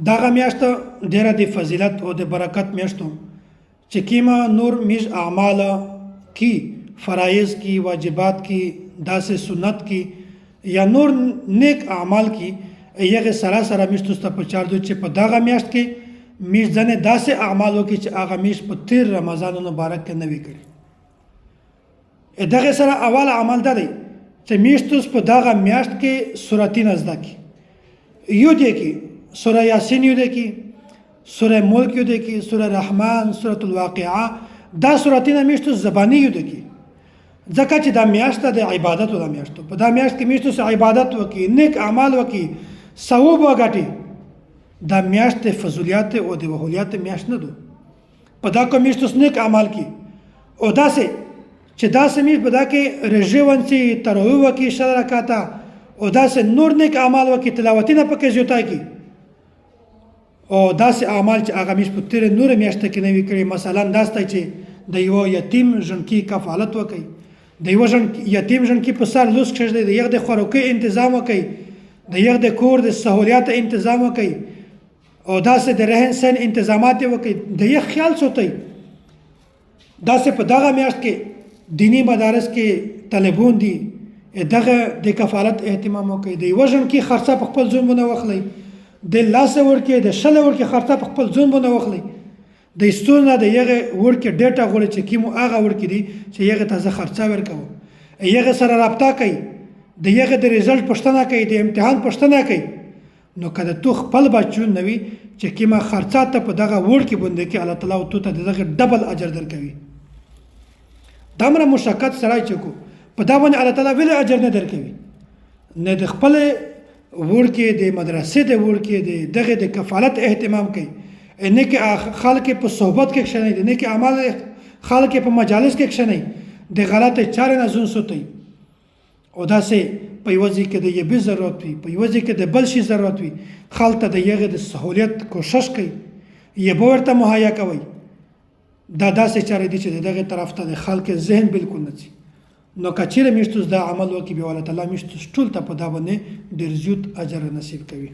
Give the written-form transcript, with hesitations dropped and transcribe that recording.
دغه میاشت ډیره د فضیلت او د برکت میاشتو چې کیما نور میش اعمال کی فرایض کی واجبات کی داسې سنت کی یا نور نیک اعمال کی یغه سره میشتو ست په چار دو چې په دغه میاشت کې میش ځنه داسې اعمال وکي چې هغه میش په تیر رمضان مبارک کې نه وی کړی دغه سره اول عمل ده چې میشتو په دغه میاشت کې سورتین ازدا کی یو دی کی سوره یاسین یو دی کی سوره ملک یو دی کی سوره رحمان سوره الواقعه دا سورتین میشتو زبانی یو دی کی ځکه چې دا میاشت د عبادت او د میاشتو په دا میاشت کې میشتو سره عبادت وکي نیک اعمال وکي ثواب وګټي دا میاشت فضولیات او د وهولیات میاشت نه دو په دا کوم میشتو نیک اعمال کی او داسې چې داسې میش په دا کې رژون سي تراویح وکي شل رکعاته او داسې نور نیک اعمال وکي تلاوتونه پکې زیاته کی او داسې اعمال چې هغه میش په تیر نور میاشت کې نه وی کړی مثلا داسته چې د یو یتیم ژوندکی کفالت وکي د یو یتیم ژوندکی په سر لوس کړي د یغ د خوراکي تنظیم وکي د یغ د کور د سہولیات تنظیم وکي او داسې د رهن سن تنظیمات وکي د یغ خیال ساتي داسې په دغه میاشت کې دینی مدارس کې طالبون دي دغه د کفالت اهتمام وکي د یو ژوندکی خرڅه په خپل ځون باندې وخلي د لاس ورکې د شل ورکې خرڅه په خپل ځون باندې وخلي د استونه د یغه ورکې ډیټا غوړي چې کیمو هغه ورکې دي چې یغه تازه خرڅه ورکو یغه سره رابطه کوي د یغه د ریزلټ پښتنه کوي د امتحان پښتنه کوي نو کله تو خپل بچون نوي چې کیما خرڅه ته په دغه ورکې باندې کې الله تعالی او ته دغه ډبل اجر درکوي دمره مشقت سره چکو په دا باندې الله تعالی ویل اجر نه درکوي نه د خپل ورکې د مدرسې د ورکې دغه د کفالت اهتمام کوي نه کې خلک په صحبت کې شنه دي نه کې اعمال خلک په مجالس کې شنه د غلطه چاره نه زون سوتي او داسې په یوځي کې د یبي ضرورت وي په یوځي کې د بل شي ضرورت وي خلک د یغه د سہولیت کوشش کوي یبه ورته مهیا کوي دا داسې چاره دي چې دغه طرف ته د خلک ذهن بالکل نه شي نو کچېره میشتو دا عمل وکي به الله تعالی میشتو ټول ته په دا باندې ډیر زیات اجر نصیب کوي